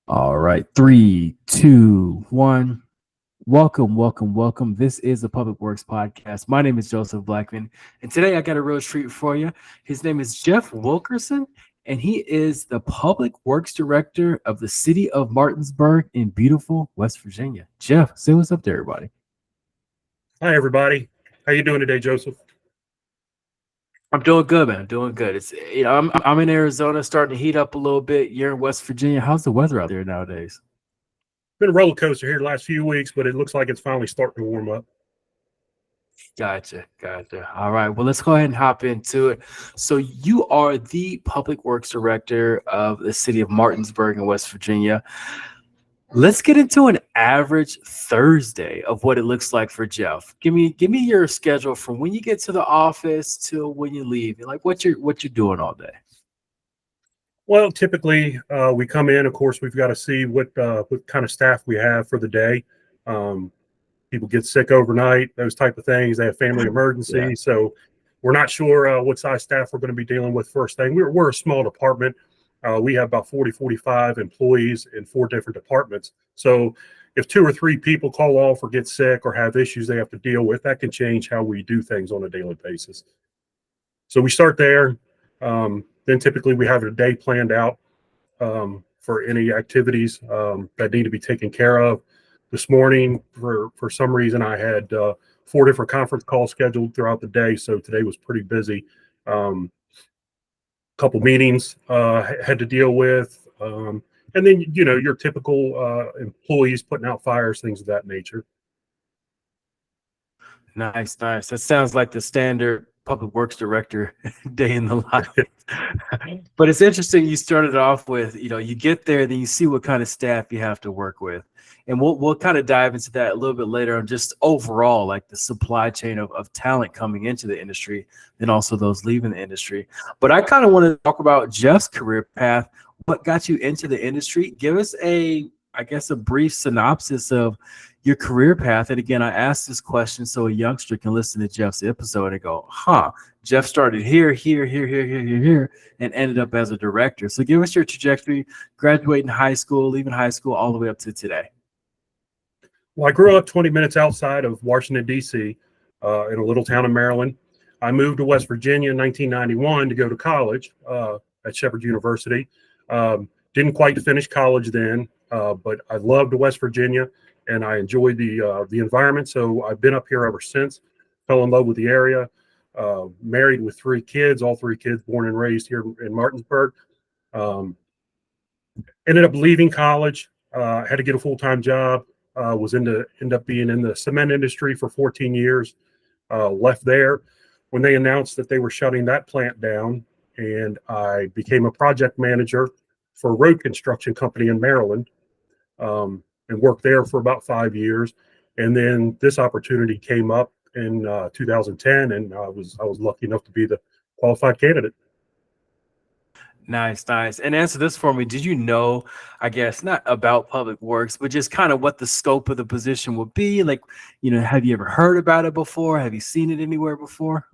All right, three, two, one. Welcome, welcome, welcome. This is the Public Works Podcast. My name is Joseph Blackman, and today I got a real treat for you. His name is Jeff Wilkerson, and he is the Public Works Director of the City of Martinsburg in beautiful West Virginia. Jeff, say what's up to everybody. Hi, everybody. How you doing today, Joseph? I'm doing good, man. I'm doing good. I'm in Arizona, starting to heat up a little bit. You're in West Virginia. How's the weather out there nowadays? Been a roller coaster here the last few weeks, but it looks like it's finally starting to warm up. Gotcha, gotcha. All right, well, let's go ahead and hop into it. So, you are the Public Works Director of the City of Martinsburg in West Virginia. Let's get into an average Thursday of what it looks like for Jeff. Give me your schedule from when you get to the office till when you leave, and like what you're doing all day. Well, typically we come in. Of course, we've got to see what kind of staff we have for the day. Um, People get sick overnight, those type of things. They have family Yeah. emergencies, so we're not sure what size staff we're going to be dealing with first thing. We're a small department. We have about 45 employees in four different departments. So if two or three people call off or get sick or have issues they have to deal with, that can change how we do things on a daily basis. So we start there. Then typically we have a day planned out for any activities that need to be taken care of. This morning, for some reason, I had four different conference calls scheduled throughout the day, so today was pretty busy. Couple meetings had to deal with, and then your typical employees putting out fires, things of that nature. Nice, nice. That sounds like the standard public works director day in the life. But it's interesting you started off with, you get there, then you see what kind of staff you have to work with. And we'll kind of dive into that a little bit later on just overall, like the supply chain of talent coming into the industry and also those leaving the industry. But I kind of want to talk about Jeff's career path. What got you into the industry? Give us I guess, a brief synopsis of your career path. And again, I asked this question so a youngster can listen to Jeff's episode and go, Jeff started here, and ended up as a director. So give us your trajectory, graduating high school, leaving high school, all the way up to today. Well, I grew up 20 minutes outside of Washington, D.C., in a little town in Maryland. I moved to West Virginia in 1991 to go to college at Shepherd University. Didn't quite finish college then, but I loved West Virginia and I enjoyed the environment. So I've been up here ever since. Fell in love with the area. Married with three kids, all three kids born and raised here in Martinsburg. Um, Ended up leaving college. Had to get a full-time job. End up being in the cement industry for 14 years. Left there when they announced that they were shutting that plant down, and I became a project manager for a road construction company in Maryland, and worked there for about 5 years. And then this opportunity came up in 2010, and I was lucky enough to be the qualified candidate. Nice, nice. And answer this for me. Did you know, I guess, not about public works, but just kind of what the scope of the position would be? Like, have you ever heard about it before? Have you seen it anywhere before?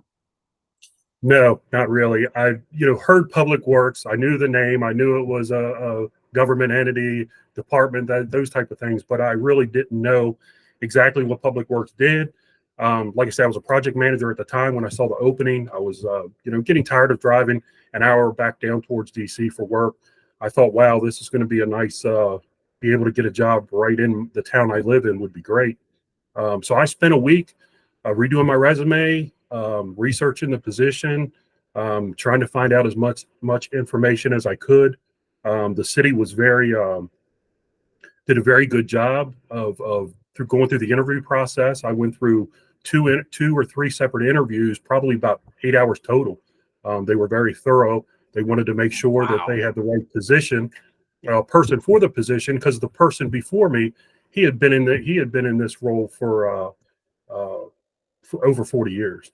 No, not really. I, heard Public Works. I knew the name. I knew it was a government entity, department, those type of things. But I really didn't know exactly what Public Works did. Like I said, I was a project manager at the time when I saw the opening. I was, getting tired of driving an hour back down towards DC for work. I thought, wow, this is going to be a nice, be able to get a job right in the town I live in would be great. So I spent a week redoing my resume, researching the position, trying to find out as much information as I could. The city was did a very good job of through going through the interview process. I went through two or three separate interviews, probably about 8 hours total. They were very thorough. They wanted to make sure that Wow. they had the right person for the position, because the person before me, he had been in this role uh, for over 40 years.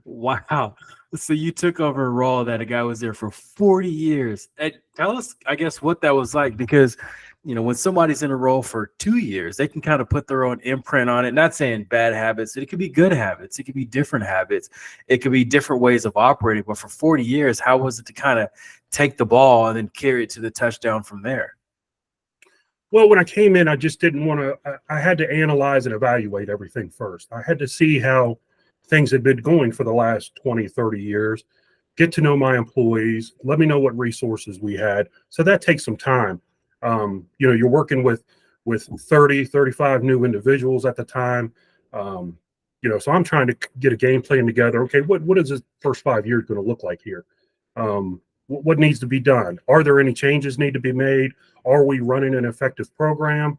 Wow. So you took over a role that a guy was there for 40 years. And tell us, I guess, what that was like, because when somebody's in a role for 2 years, they can kind of put their own imprint on it. Not saying bad habits, it could be good habits, it could be different habits, it could be different ways of operating. But for 40 years, how was it to kind of take the ball and then carry it to the touchdown from there? Well, when I came in, I just didn't want to, I had to analyze and evaluate everything first. I had to see how things had been going for the last 20, 30 years, get to know my employees, let me know what resources we had. So that takes some time. You're working with 30, 35 new individuals at the time. So I'm trying to get a game plan together. Okay, what is the first 5 years going to look like here? What needs to be done? Are there any changes need to be made? Are we running an effective program?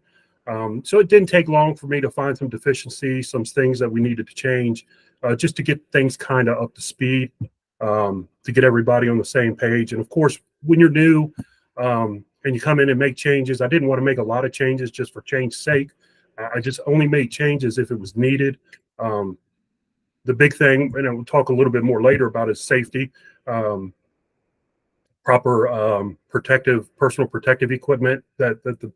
So it didn't take long for me to find some deficiencies, some things that we needed to change, just to get things kind of up to speed, to get everybody on the same page. And of course, when you're new and you come in and make changes, I didn't want to make a lot of changes just for change's sake. I just only made changes if it was needed. The big thing, and we'll talk a little bit more later about, is safety. Proper personal protective equipment that the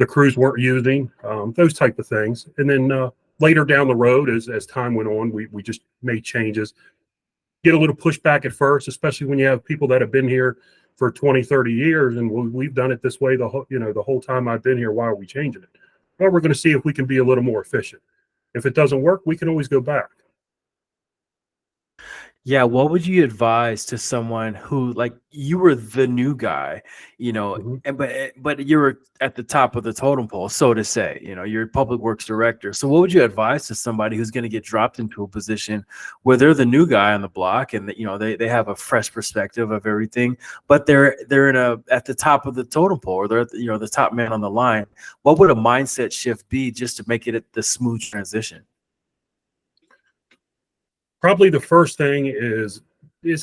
crews weren't using, those type of things. And then later down the road, as time went on, we just made changes. Get a little pushback at first, especially when you have people that have been here for 20, 30 years, and we've done it this way the whole time I've been here. Why are we changing it? Well, we're going to see if we can be a little more efficient. If it doesn't work, we can always go back. Yeah, what would you advise to someone who, like, you were the new guy, Mm-hmm. and but you were at the top of the totem pole, so to say, you're public works director. So what would you advise to somebody who's going to get dropped into a position where they're the new guy on the block, and they have a fresh perspective of everything, but they're at the top of the totem pole, or they're the top man on the line? What would a mindset shift be just to make it the smooth transition? Probably the first thing is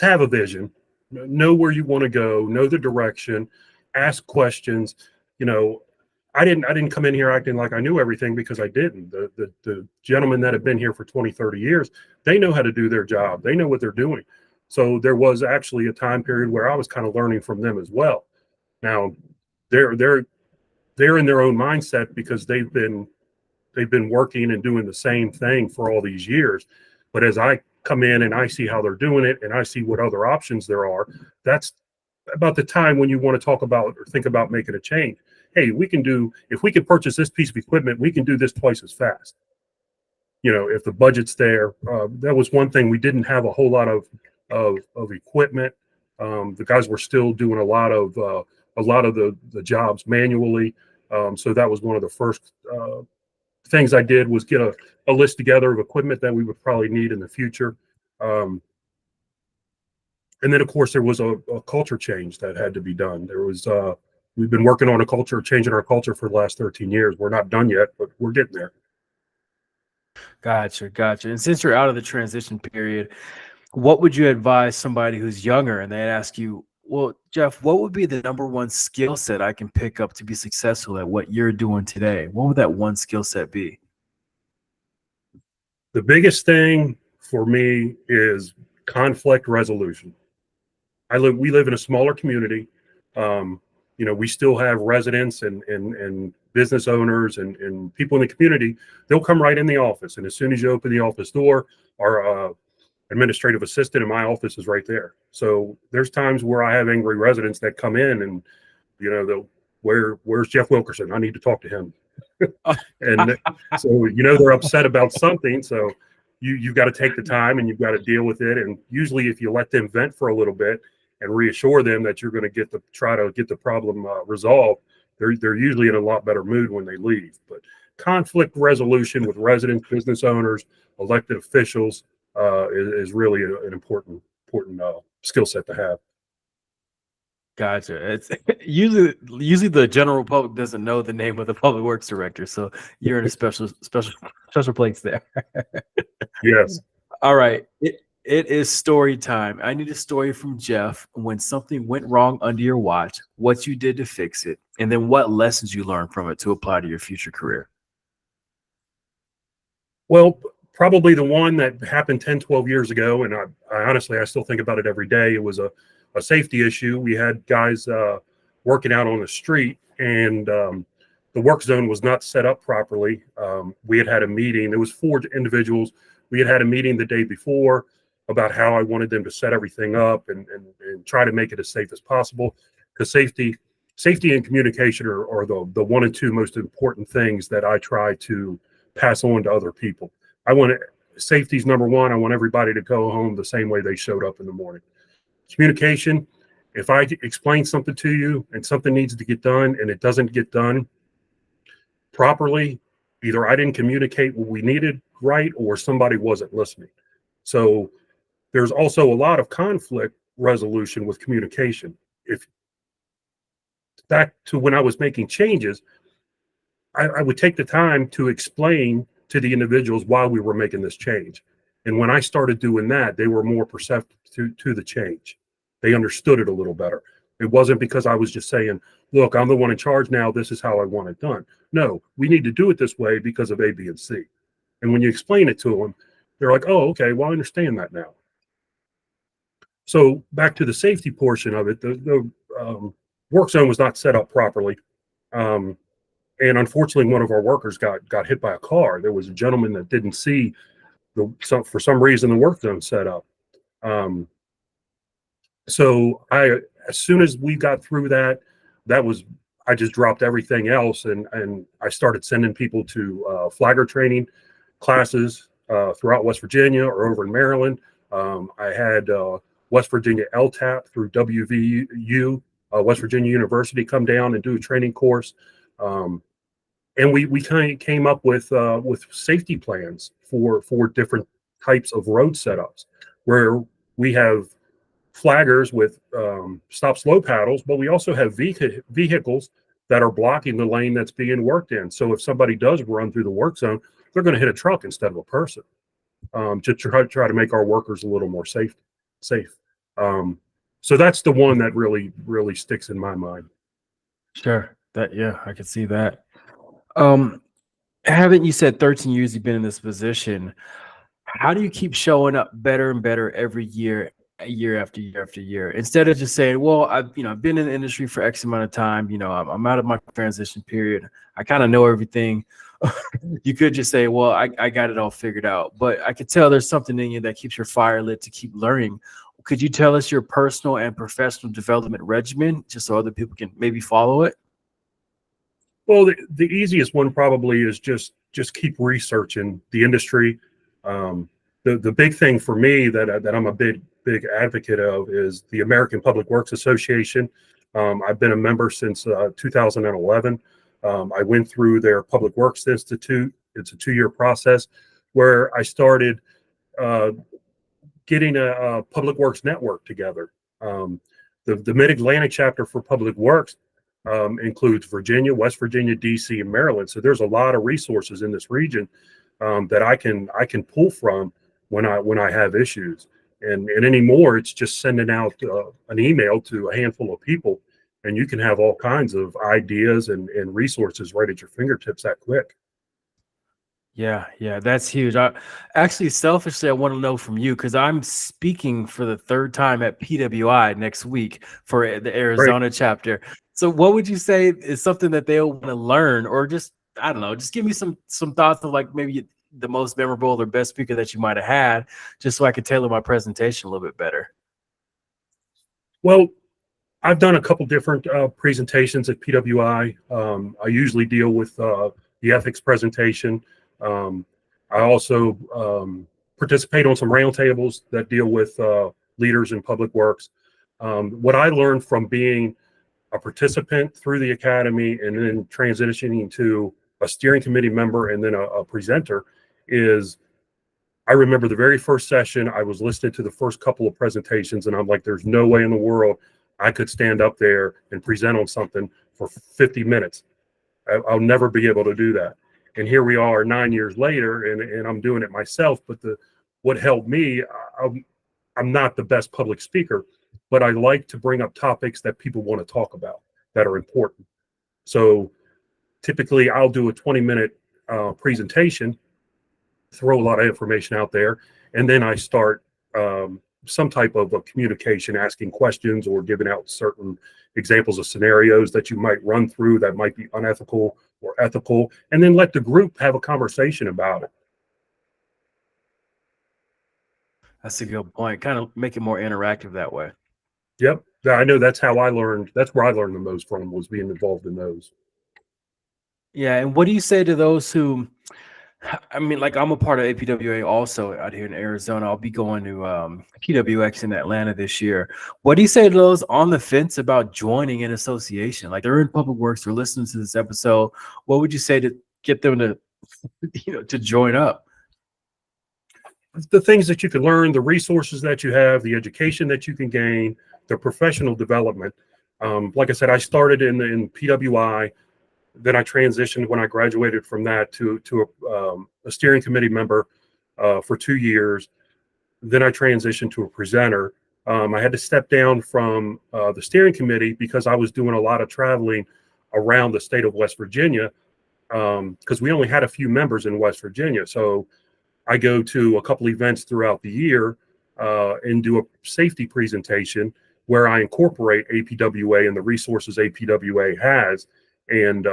have a vision, know where you want to go, know the direction, ask questions. I didn't come in here acting like I knew everything, because I didn't. The gentlemen that have been here for 20, 30 years, they know how to do their job. They know what they're doing. So there was actually a time period where I was kind of learning from them as well. Now they're in their own mindset, because they've been working and doing the same thing for all these years. But as I come in and I see how they're doing it, and I see what other options there are, that's about the time when you want to talk about or think about making a change. Hey, if we can purchase this piece of equipment, we can do this twice as fast. If the budget's there. That was one thing. We didn't have a whole lot of equipment. The guys were still doing a lot of the jobs manually. So that was one of the first things I did, was get a list together of equipment that we would probably need in the future. And then, of course, there was a culture change that had to be done. We've been working on changing our culture for the last 13 years. We're not done yet, but we're getting there. Gotcha. And since you're out of the transition period, what would you advise somebody who's younger and they ask you, well, Jeff, what would be the number one skill set I can pick up to be successful at what you're doing today? What would that one skill set be? The biggest thing for me is conflict resolution. We live in a smaller community. We still have residents and business owners and people in the community. They'll come right in the office, and as soon as you open the office door, our administrative assistant in my office is right there. So there's times where I have angry residents that come in, and where's Jeff Wilkerson? I need to talk to him. And so they're upset about something. So you've got to take the time and you've got to deal with it. And usually, if you let them vent for a little bit and reassure them that you're going to try to get the problem resolved, they're usually in a lot better mood when they leave. But conflict resolution with residents, business owners, elected officials is really an important skill set to have. Gotcha. It's usually the general public doesn't know the name of the public works director, so you're in a special place there. Yes. All right. It is story time. I need a story from Jeff when something went wrong under your watch, what you did to fix it, and then what lessons you learned from it to apply to your future career. Well, probably the one that happened 10, 12 years ago, and I honestly still think about it every day. It was a safety issue. We had guys working out on the street, and the work zone was not set up properly. We had a meeting. There was 4 individuals. We had a meeting the day before about how I wanted them to set everything up and try to make it as safe as possible, because safety and communication are the 1 and 2 most important things that I try to pass on to other people. Safety's number 1. I want everybody to go home the same way they showed up in the morning. Communication, if I explain something to you and something needs to get done and it doesn't get done properly, either I didn't communicate what we needed right, or somebody wasn't listening. So there's also a lot of conflict resolution with communication. If back to when I was making changes, I would take the time to explain to the individuals why we were making this change. And when I started doing that, they were more perceptive to the change. They understood it a little better. It wasn't because I was just saying, look, I'm the one in charge now, this is how I want it done. No, we need to do it this way because of A, B, and C. And when you explain it to them, they're like, oh, okay, well, I understand that now. So back to the safety portion of it, the work zone was not set up properly. And unfortunately, one of our workers got hit by a car. There was a gentleman that didn't see for some reason the work zone set up. So as soon as we got through that, I just dropped everything else, and I started sending people to flagger training classes throughout West Virginia or over in Maryland. I had West Virginia LTAP through WVU, West Virginia University, come down and do a training course. And we kind of came up with safety plans for different types of road setups, where we have flaggers with stop slow paddles, but we also have vehicles that are blocking the lane that's being worked in. So if somebody does run through the work zone, they're going to hit a truck instead of a person, to try to make our workers a little more safe. So that's the one that really sticks in my mind. Sure. Yeah, I can see that. Haven't you said 13 years you've been in this position? How do you keep showing up better and better every year, year after year after year, instead of just saying, well, I've been in the industry for X amount of time, I'm out of my transition period, I kind of know everything. You could just say, well, I got it all figured out. But I could tell there's something in you that keeps your fire lit to keep learning. Could you tell us your personal and professional development regimen, just so other people can maybe follow it? Well, the easiest one probably is just keep researching the industry. The big thing for me that I'm a big advocate of is the American Public Works Association. I've been a member since 2011. I went through their Public Works Institute. It's a 2-year process where I started getting a Public Works network together. The Mid-Atlantic chapter for Public Works includes Virginia, West Virginia, DC, and Maryland. So there's a lot of resources in this region that I can pull from when I have issues. And anymore, it's just sending out an email to a handful of people, and you can have all kinds of ideas and resources right at your fingertips that quick. Yeah, that's huge. Actually, selfishly, I want to know from you, because I'm speaking for the 3rd time at PWI next week for the Arizona chapter. So what would you say is something that they'll want to learn, or just, I don't know, just give me some thoughts of like maybe the most memorable or best speaker that you might have had, just so I could tailor my presentation a little bit better. Well, I've done a couple different presentations at PWI. I usually deal with the ethics presentation. I also participate on some roundtables that deal with leaders in public works. What I learned from being a participant through the academy and then transitioning to a steering committee member and then a presenter is, I remember the very first session, I was listening to the first couple of presentations, and I'm like, there's no way in the world I could stand up there and present on something for 50 minutes. I'll never be able to do that. And here we are 9 years later, and I'm doing it myself. But what helped me, I'm not the best public speaker, but I like to bring up topics that people want to talk about that are important. So typically I'll do a 20-minute presentation, throw a lot of information out there, and then I start some type of a communication, asking questions or giving out certain examples of scenarios that you might run through that might be unethical or ethical, and then let the group have a conversation about it. That's a good point. Kind of make it more interactive that way. Yep. I know that's how I learned. That's where I learned the most from, was being involved in those. Yeah. And what do you say to those who, I mean, like I'm a part of APWA also out here in Arizona. I'll be going to PWX in Atlanta this year. What do you say to those on the fence about joining an association? Like they're in public works, they're listening to this episode. What would you say to get them to, to join up? The things that you can learn, the resources that you have, the education that you can gain, the professional development. Like I said, I started in PWI. Then I transitioned when I graduated from that to a steering committee member for 2 years. Then I transitioned to a presenter. I had to step down from the steering committee because I was doing a lot of traveling around the state of West Virginia, because we only had a few members in West Virginia. So I go to a couple events throughout the year and do a safety presentation where I incorporate APWA and the resources APWA has, and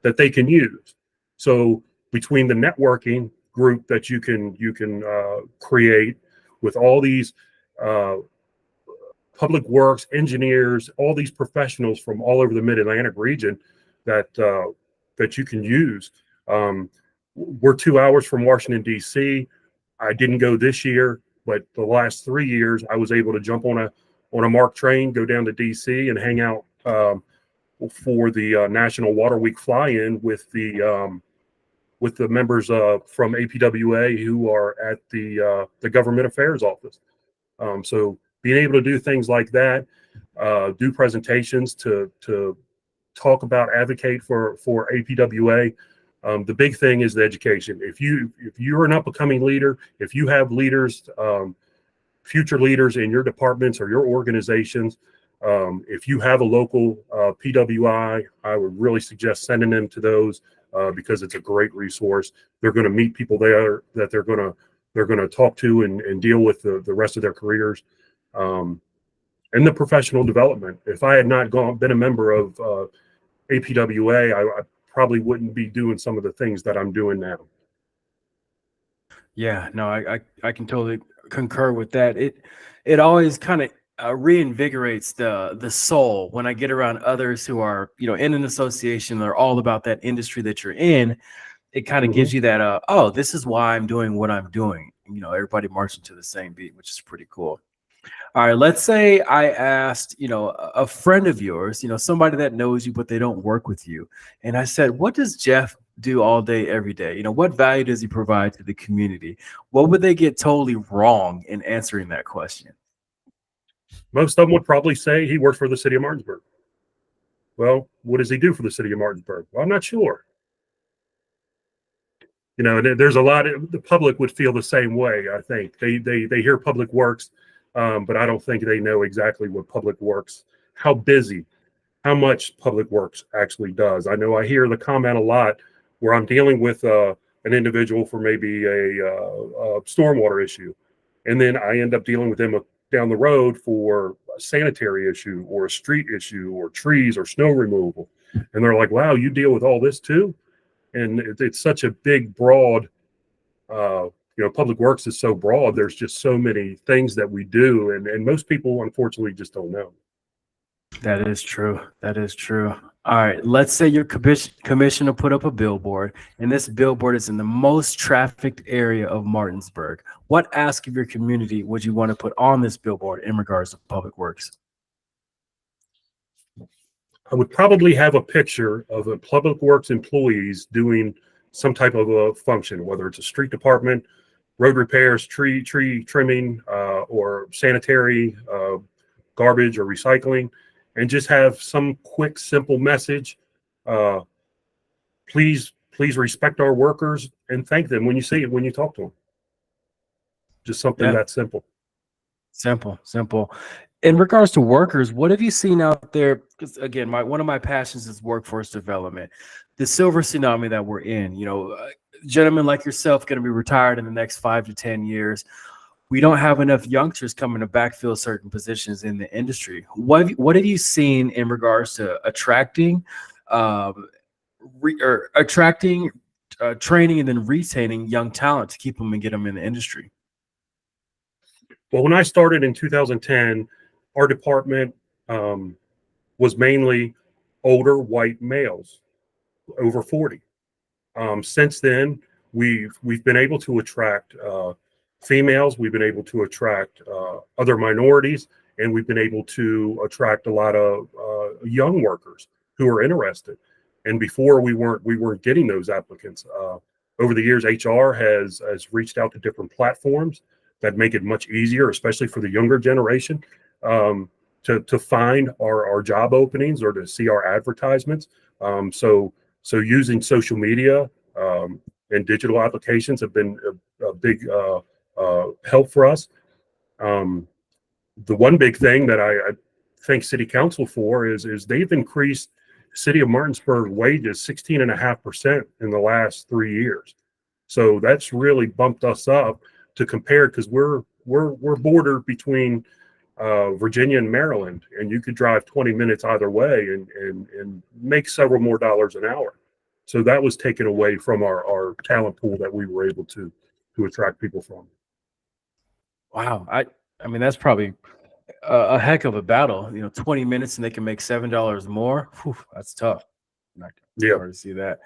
that they can use. So between the networking group that you can create with all these public works engineers, all these professionals from all over the Mid-Atlantic region that you can use. We're 2 hours from Washington, D.C. I didn't go this year, but the last 3 years I was able to jump on a MARC train, go down to D.C. and hang out for the National Water Week fly-in with the members from APWA who are at the Government Affairs Office. So being able to do things like that, do presentations to talk about, advocate for APWA. The big thing is the education. If you're an up-and-coming leader, if you have leaders, future leaders in your departments or your organizations, if you have a local PWI, I would really suggest sending them to those because it's a great resource. They're going to meet people there that they're going to talk to and deal with the rest of their careers, and the professional development. If I had not been a member of APWA, I probably wouldn't be doing some of the things that I'm doing now. Yeah, no, I can totally concur with that. It always kind of reinvigorates the soul when I get around others who are in an association. They're all about that industry that you're in. It kind of gives you that oh, this is why I'm doing what I'm doing. Everybody marching to the same beat, which is pretty cool. All right, let's say I asked, a friend of yours, somebody that knows you, but they don't work with you. And I said, what does Jeff do all day, every day? What value does he provide to the community? What would they get totally wrong in answering that question? Most of them would probably say he works for the City of Martinsburg. Well, what does he do for the City of Martinsburg? Well, I'm not sure. There's a lot of the public would feel the same way. I think they hear Publc Works, but I don't think they know exactly what Publc Works, how much Publc Works actually does. I know I hear the comment a lot where I'm dealing with an individual for maybe a stormwater issue, and then I end up dealing with them down the road for a sanitary issue or a street issue or trees or snow removal, and they're like, "Wow, you deal with all this too?" And it's such a big, broad. Publc Works is so broad. There's just so many things that we do, and most people, unfortunately, just don't know. That is true. That is true. All right. Let's say your commission to put up a billboard, and this billboard is in the most trafficked area of Martinsburg. What ask of your community would you want to put on this billboard in regards to Publc Works? I would probably have a picture of a Publc Works employees doing some type of a function, whether it's a street department, road repairs, tree trimming, or sanitary, garbage or recycling, and just have some quick, simple message. Please respect our workers and thank them when you see it, when you talk to them. Just something that simple. Simple. In regards to workers, what have you seen out there? Because again, one of my passions is workforce development. The silver tsunami that we're in, gentlemen like yourself going to be retired in the next 5 to 10 years. we don't have enough youngsters coming to backfill certain positions in the industry. What have you seen in regards to attracting, um, attracting, training, and then retaining young talent to keep them and get them in the industry? Well, when I started in 2010, our department was mainly older white males over 40. Since then, we've been able to attract females. We've been able to attract other minorities, and we've been able to attract a lot of young workers who are interested. And before we weren't getting those applicants. Over the years, HR has reached out to different platforms that make it much easier, especially for the younger generation, to find our job openings or to see our advertisements. So using social media and digital applications have been a big help for us. The one big thing that I thank City Council for is they've increased City of Martinsburg wages 16.5% in the last 3 years. So that's really bumped us up to compare, because we're bordered between Virginia and Maryland, and you could drive 20 minutes either way and make several more dollars an hour. So that was taken away from our talent pool that we were able to attract people from. Wow, I mean that's probably a heck of a battle. 20 minutes and they can make $7 more. Whew, that's tough. Yeah. Hard to see that.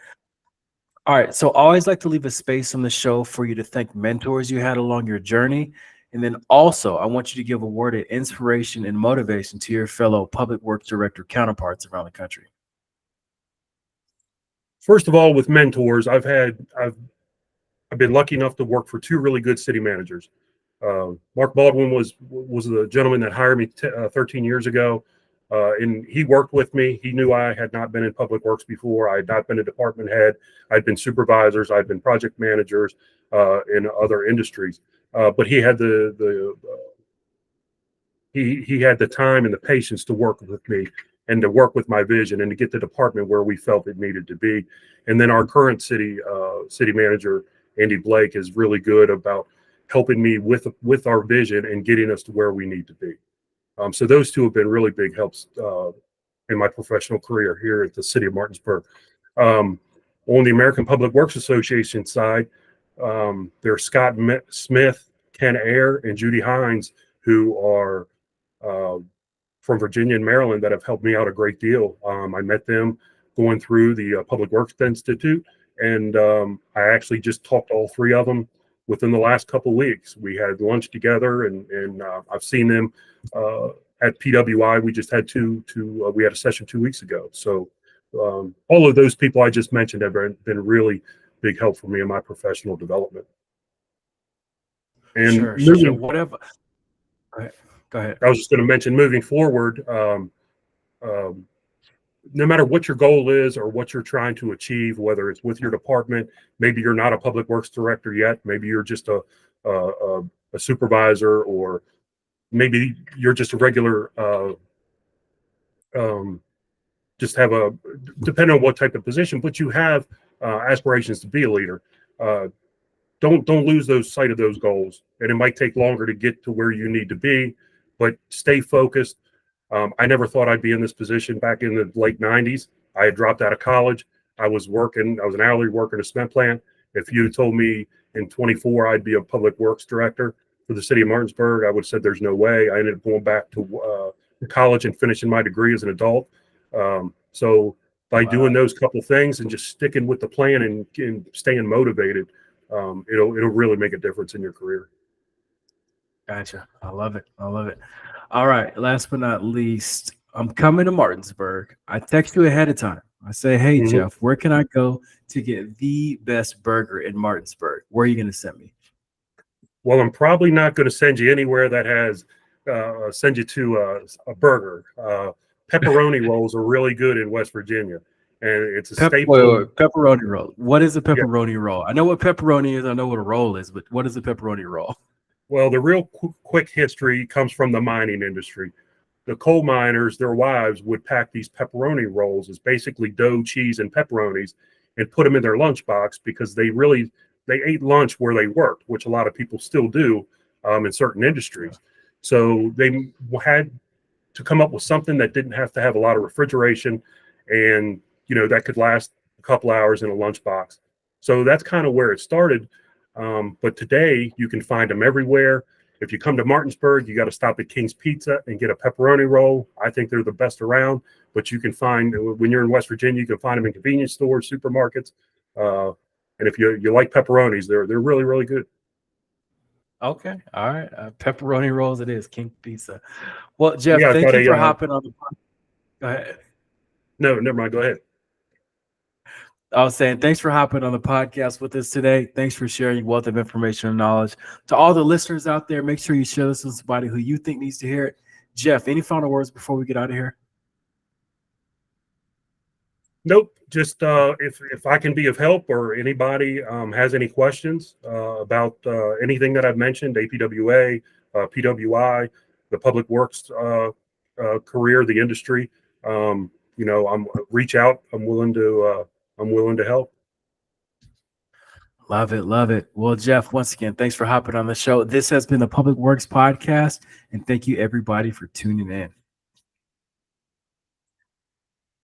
All right, so I always like to leave a space on the show for you to thank mentors you had along your journey. And then also, I want you to give a word of inspiration and motivation to your fellow public works director counterparts around the country. First of all, with mentors, I've been lucky enough to work for two really good city managers. Mark Baldwin was the gentleman that hired me 13 years ago, and he worked with me. He knew I had not been in public works before. I had not been a department head. I'd been supervisors. I'd been project managers in other industries. But he had he had the time and the patience to work with me and to work with my vision and to get the department where we felt it needed to be. And then our current city manager, Andy Blake, is really good about helping me with our vision and getting us to where we need to be. So those two have been really big helps in my professional career here at the City of Martinsburg. On the American Public Works Association side, there's Scott Smith, Ken Ayer, and Judy Hines, who are from Virginia and Maryland, that have helped me out a great deal. I met them going through the Public Works Institute, and I actually just talked to all three of them within the last couple of weeks. We had lunch together, and I've seen them at PWI. We just had we had a session 2 weeks ago. So all of those people I just mentioned have been really big help for me in my professional development. And Sure. Whatever. Go ahead. I was just going to mention, moving forward, no matter what your goal is or what you're trying to achieve, whether it's with your department, maybe you're not a public works director yet, maybe you're just a supervisor, or maybe you're just a regular, just have depending on what type of position, but you have aspirations to be a leader. Don't lose sight of those goals. And it might take longer to get to where you need to be, but stay focused. I never thought I'd be in this position back in the late 90s. I had dropped out of college. I was an hourly worker in a cement plant. If you had told me in 24 I'd be a public works director for the City of Martinsburg, I would have said there's no way. I ended up going back to college and finishing my degree as an adult. So by doing those couple things and just sticking with the plan and staying motivated, it'll really make a difference in your career. Gotcha. I love it. All right. Last but not least, I'm coming to Martinsburg. I text you ahead of time. I say, hey, Jeff, where can I go to get the best burger in Martinsburg? Where are you going to send me? Well, I'm probably not going to send you anywhere that has send you to a burger. Pepperoni rolls are really good in West Virginia, and it's a staple. Pepperoni roll. What is a pepperoni roll? I know what pepperoni is. I know what a roll is, but what is a pepperoni roll? Well, the real quick history comes from the mining industry. The coal miners, their wives, would pack these pepperoni rolls as basically dough, cheese, and pepperonis, and put them in their lunchbox, because they ate lunch where they worked, which a lot of people still do. in certain industries. So they had to come up with something that didn't have to have a lot of refrigeration, and that could last a couple hours in a lunchbox. So that's kind of where it started. But today you can find them everywhere. If you come to Martinsburg, you got to stop at King's Pizza and get a pepperoni roll. I think they're the best around. But you can find, when you're in West Virginia, you can find them in convenience stores, supermarkets. And if you like pepperonis, they're really, really good. Okay. All right. Pepperoni rolls it is. King Pizza. Well, Jeff, Yeah, thank you for hopping on the podcast. Go ahead. No, never mind. Go ahead. I was saying, thanks for hopping on the podcast with us today. Thanks for sharing your wealth of information and knowledge. To all the listeners out there, make sure you share this with somebody who you think needs to hear it. Jeff, any final words before we get out of here? Nope. Just if I can be of help, or anybody has any questions about anything that I've mentioned, APWA, PWI, the public works career, the industry, I'm reach out. I'm willing to help. Love it. Love it. Well, Jeff, once again, thanks for hopping on the show. This has been the Public Works Podcast, and thank you everybody for tuning in.